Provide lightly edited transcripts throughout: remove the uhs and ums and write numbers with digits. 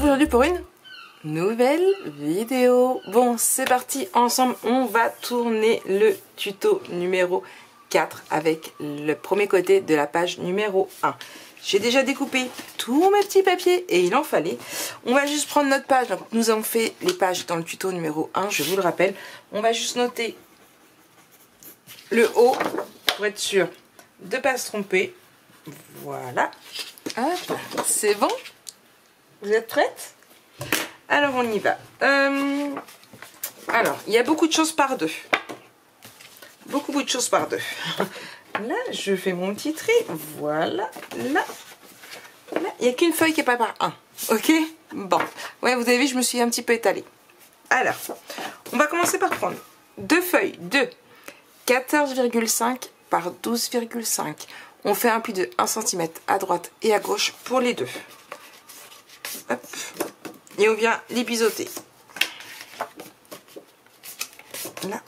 aujourd'hui pour une nouvelle vidéo. Bon, c'est parti, ensemble on va tourner le tuto numéro 4 avec le premier côté de la page numéro 1. J'ai déjà découpé tous mes petits papiers et il en fallait. On va juste prendre notre page. Donc, nous avons fait les pages dans le tuto numéro 1, je vous le rappelle. On va juste noter le haut pour être sûr de ne pas se tromper. Voilà. Hop, c'est bon. Vous êtes prêtes? Alors on y va. Alors, il y a beaucoup de choses par deux. Beaucoup de choses par deux. Là, je fais mon petit tri. Voilà. Là. Il n'y a qu'une feuille qui n'est pas par un. Ok? Bon. Ouais, vous avez vu, je me suis un petit peu étalée. Alors, on va commencer par prendre deux feuilles de 14,5 par 12,5. On fait un pli de 1 cm à droite et à gauche pour les deux. Hop. Et on vient les biseauter. Là.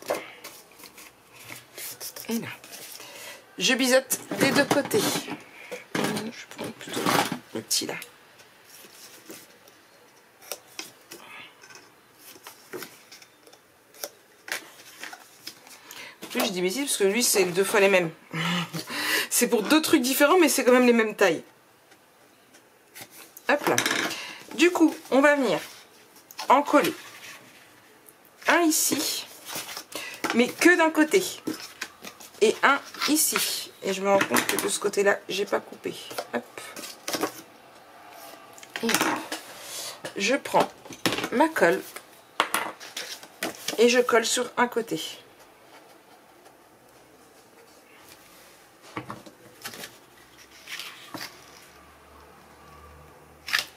Et là. Je biseaute des deux côtés. Je prends plutôt le petit là. En plus, je dis bêtise parce que lui, c'est deux fois les mêmes. C'est pour deux trucs différents, mais c'est quand même les mêmes tailles. Hop là. Du coup, on va venir en coller un ici, mais que d'un côté, et un ici. Et je me rends compte que de ce côté-là, j'ai pas coupé. Hop. Et je prends ma colle et je colle sur un côté.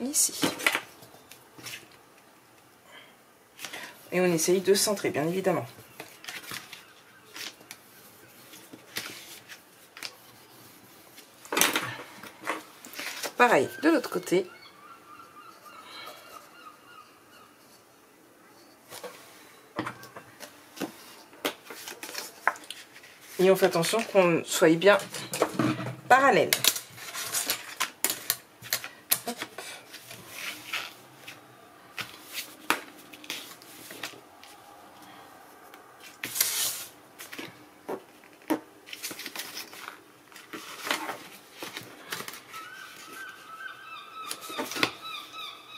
Ici. Et on essaye de centrer, bien évidemment. Pareil, de l'autre côté. Et on fait attention qu'on soit bien parallèle.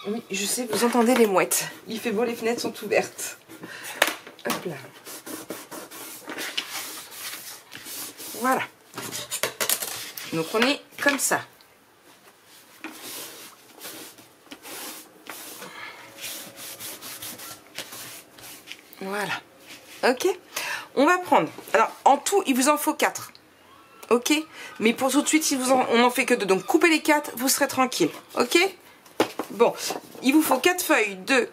Oui, je sais, vous entendez les mouettes. Il fait beau, les fenêtres sont ouvertes. Hop là. Voilà. Donc on est comme ça. Voilà. Ok. On va prendre. Alors en tout, il vous en faut 4. Ok. Mais pour tout de suite, si on n'en fait que 2. Donc coupez les 4, vous serez tranquille. Ok. Bon, il vous faut 4 feuilles de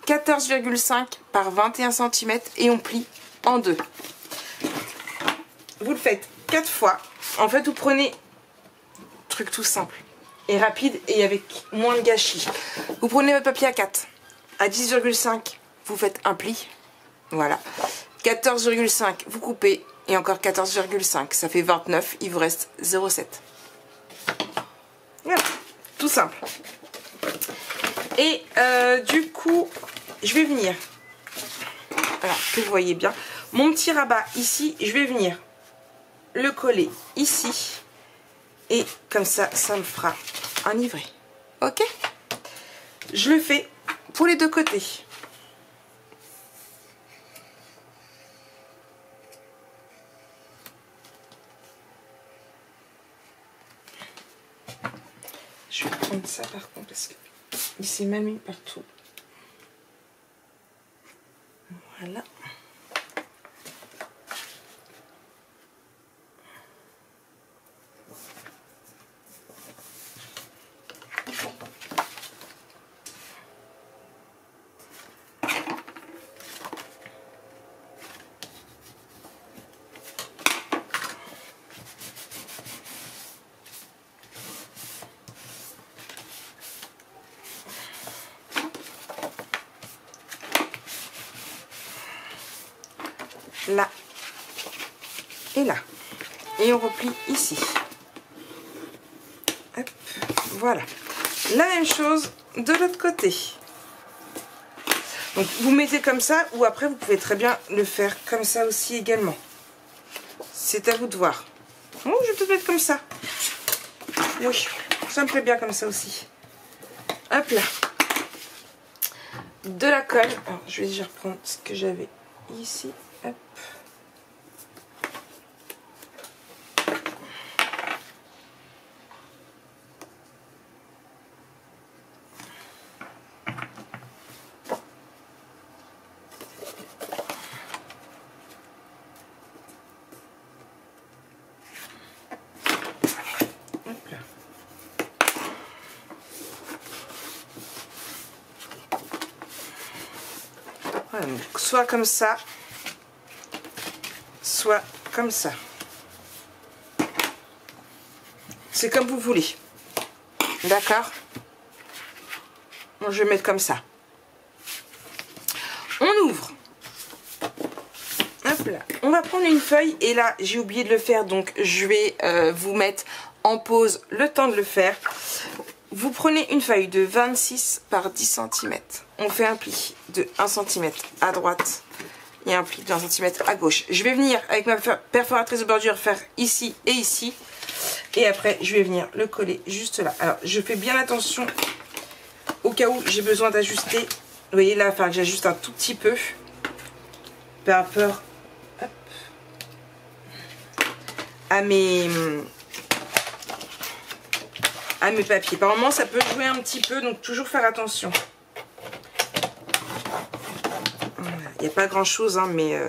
14,5 par 21 cm et on plie en deux. Vous le faites 4 fois. En fait, vous prenez truc tout simple et rapide et avec moins de gâchis. Vous prenez votre papier A4 à 10,5, vous faites un pli. Voilà. 14,5, vous coupez et encore 14,5, ça fait 29, il vous reste 0,7. Voilà, tout simple. Et du coup, je vais venir, voilà, que vous voyez bien, mon petit rabat ici, je vais venir le coller ici. Et comme ça, ça me fera un livret. Ok? Je le fais pour les deux côtés. Je vais prendre ça par contre parce que il s'est mal mis partout. Voilà. Là et là. Et on replie ici. Hop, voilà. La même chose de l'autre côté. Donc vous mettez comme ça, ou après vous pouvez très bien le faire comme ça aussi également. C'est à vous de voir. Oh, je vais peut-être mettre comme ça. Oui, ça me plaît bien comme ça aussi. Hop là. De la colle. Alors, je vais déjà reprendre ce que j'avais ici. Hop. Voilà, donc soit comme ça, soit comme ça. C'est comme vous voulez. D'accord? Bon, je vais mettre comme ça. On ouvre. Hop là. On va prendre une feuille et là, j'ai oublié de le faire, donc je vais vous mettre en pause le temps de le faire. Vous prenez une feuille de 26 par 10 cm. On fait un pli de 1 cm à droite et un pli de 1 cm à gauche. Je vais venir avec ma perforatrice de bordure faire ici et ici. Et après, je vais venir le coller juste là. Alors, je fais bien attention au cas où j'ai besoin d'ajuster. Vous voyez là, il va falloir que j'ajuste un tout petit peu par rapport à mes papiers. Par moment, ça peut jouer un petit peu, donc toujours faire attention. Il n'y a pas grand chose, hein, mais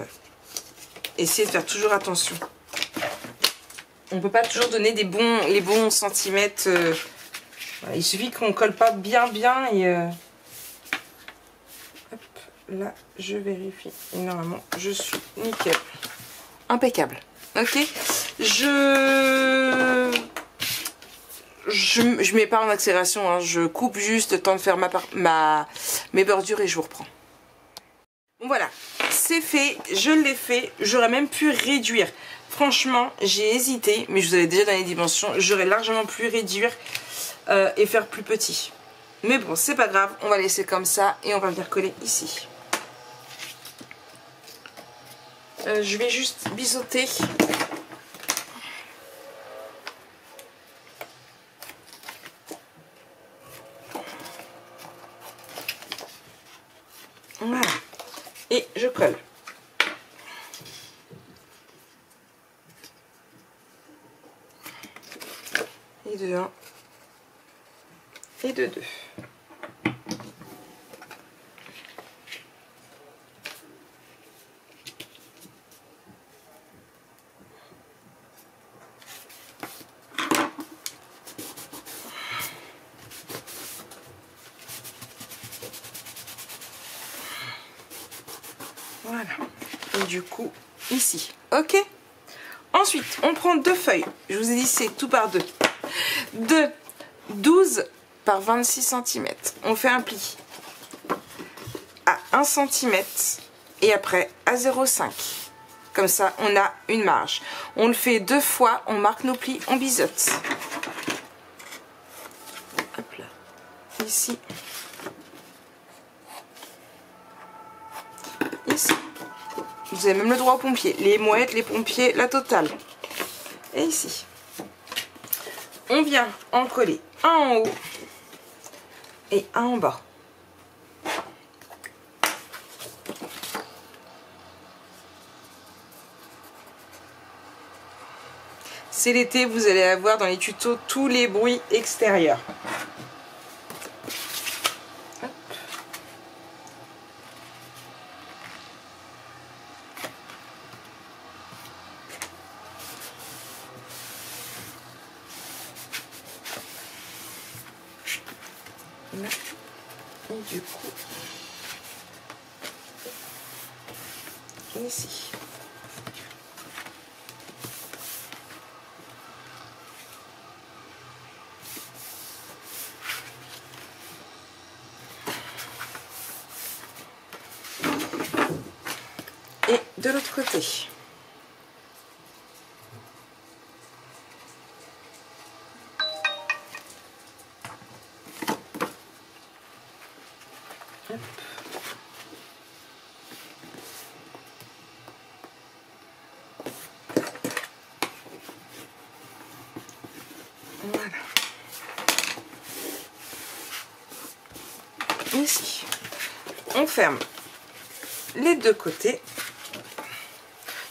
essayez de faire toujours attention. On ne peut pas toujours donner les bons centimètres. Voilà, il suffit qu'on ne colle pas bien et hop, là, je vérifie. Et normalement, je suis nickel. Impeccable. Ok. Je mets pas en accélération, hein. Je coupe juste le temps de faire mes bordures et je vous reprends. Bon, voilà, c'est fait, je l'ai fait. J'aurais même pu réduire. Franchement, j'ai hésité, mais je vous avais déjà donné les dimensions. J'aurais largement pu réduire et faire plus petit. Mais bon, c'est pas grave, on va laisser comme ça et on va venir coller ici. Je vais juste biseauter. Voilà. Et je colle. Et de 1 et de 2. Voilà. Et du coup, ici. Ok. Ensuite, on prend deux feuilles. Je vous ai dit, c'est tout par deux. De 12 par 26 cm. On fait un pli à 1 cm et après à 0,5. Comme ça, on a une marge. On le fait 2 fois, on marque nos plis, on biseaute. Hop là. Ici. Ici. Vous avez même le droit aux pompiers. Les mouettes, les pompiers, la totale. Et ici. On vient en coller un en haut et un en bas. C'est l'été, vous allez avoir dans les tutos tous les bruits extérieurs. Hop. Là. Et du coup, ici. Et de l'autre côté. Hop. Voilà. Ici, on ferme les deux côtés.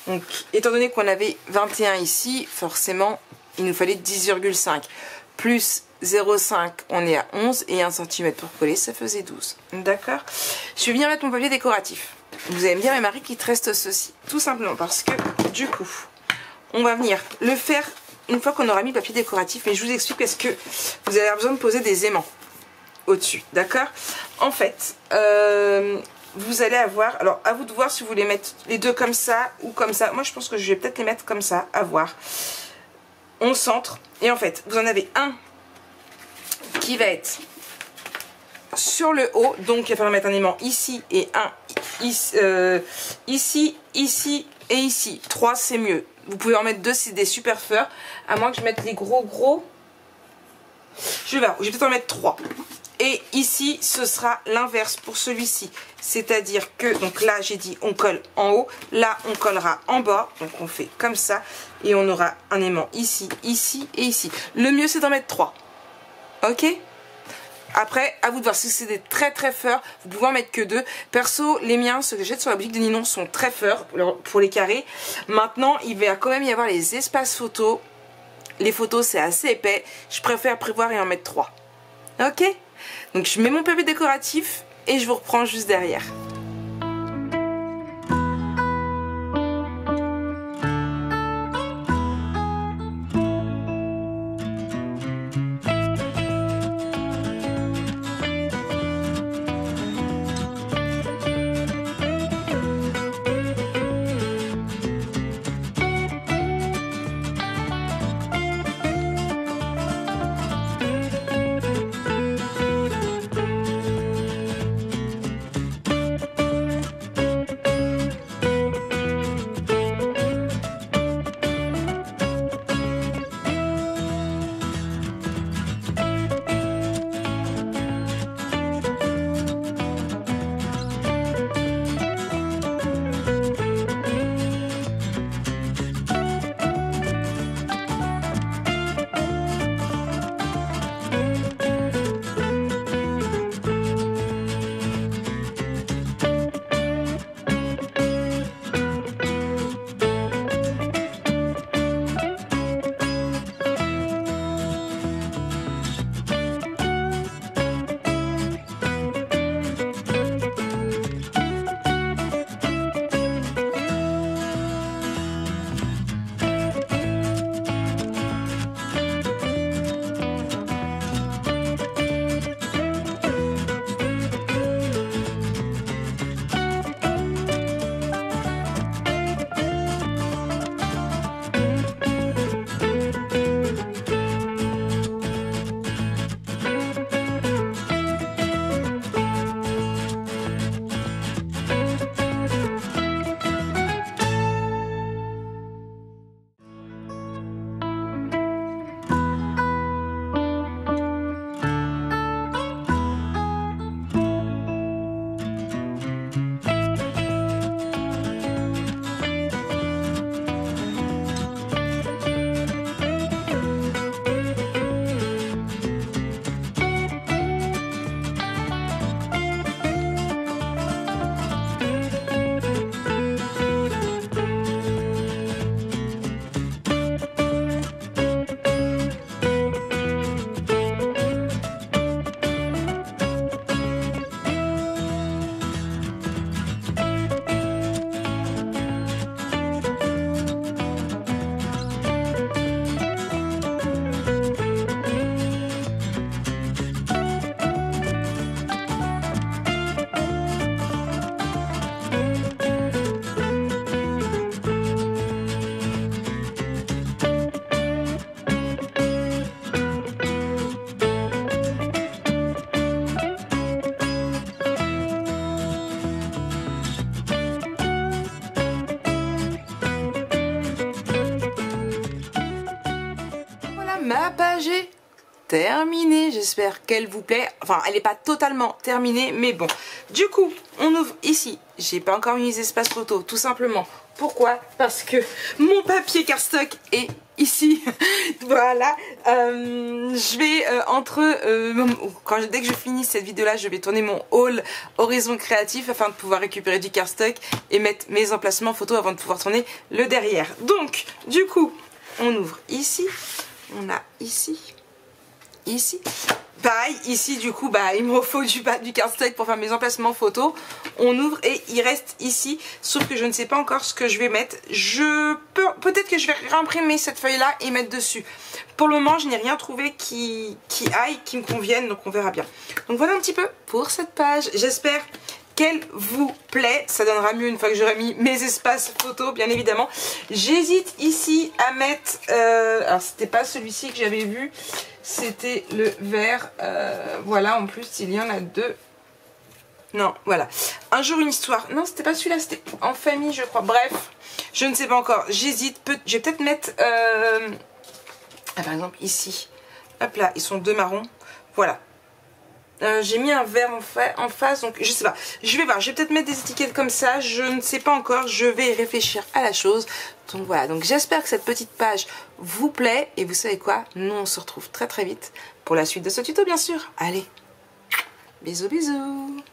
Donc, étant donné qu'on avait 21 ici, forcément, il nous fallait 10,5. Plus 0,5, on est à 11. Et 1 cm pour coller, ça faisait 12. D'accord? Je vais venir mettre mon papier décoratif. Vous allez me dire, mais Marie, qu'il te reste ceci. Tout simplement parce que, du coup, on va venir le faire une fois qu'on aura mis le papier décoratif. Mais je vous explique parce que vous avez besoin de poser des aimants au-dessus. D'accord? En fait, vous allez avoir, alors à vous de voir si vous voulez mettre les deux comme ça ou comme ça. Moi je pense que je vais peut-être les mettre comme ça, à voir. On centre et en fait vous en avez un qui va être sur le haut, donc il va falloir mettre un aimant ici et un ici, ici et ici. 3 c'est mieux, vous pouvez en mettre 2 c'est des super feurs, à moins que je mette les gros. Je vais peut-être en mettre 3. Et ici, ce sera l'inverse pour celui-ci. C'est-à-dire que, donc là, j'ai dit, on colle en haut. Là, on collera en bas. Donc, on fait comme ça. Et on aura un aimant ici, ici et ici. Le mieux, c'est d'en mettre 3. Ok? Après, à vous de voir. Si c'est des très feurs, vous pouvez en mettre que 2. Perso, les miens, ceux que j'ai sur la boutique de Ninon, sont très feurs pour les carrés. Maintenant, il va quand même y avoir les espaces photos. Les photos, c'est assez épais. Je préfère prévoir et en mettre 3. Ok? Donc je mets mon papier décoratif et je vous reprends juste derrière. terminée. J'espère qu'elle vous plaît. Enfin, elle n'est pas totalement terminée, mais bon. Du coup, on ouvre ici. J'ai pas encore mis les espaces photos, tout simplement. Pourquoi? Parce que mon papier cardstock est ici. Voilà. Je vais dès que je finis cette vidéo là, je vais tourner mon haul Horizon Créatif afin de pouvoir récupérer du cardstock et mettre mes emplacements photos avant de pouvoir tourner le derrière. Donc du coup on ouvre ici, on a ici, pareil ici, du coup bah il me faut du cardstock pour faire mes emplacements photos. On ouvre et il reste ici, sauf que je ne sais pas encore ce que je vais mettre. Peut-être que je vais réimprimer cette feuille là et mettre dessus. Pour le moment je n'ai rien trouvé qui me convienne, donc on verra bien. Donc voilà un petit peu pour cette page. J'espère qu'elle vous plaît. Ça donnera mieux une fois que j'aurai mis mes espaces photos, bien évidemment. J'hésite ici à mettre alors c'était pas celui-ci que j'avais vu, c'était le vert. Voilà, en plus il y en a deux. Non, voilà. Un jour une histoire. Non, c'était pas celui-là, c'était en famille je crois. Bref, je ne sais pas encore. J'hésite, je vais peut-être mettre par exemple ici. Hop là, ils sont deux marrons. Voilà. J'ai mis un vert en face, donc je sais pas. Je vais voir, je vais peut-être mettre des étiquettes comme ça, je ne sais pas encore, je vais réfléchir à la chose. Donc voilà, donc j'espère que cette petite page vous plaît. Et vous savez quoi? Nous on se retrouve très très vite pour la suite de ce tuto bien sûr. Allez, bisous bisous.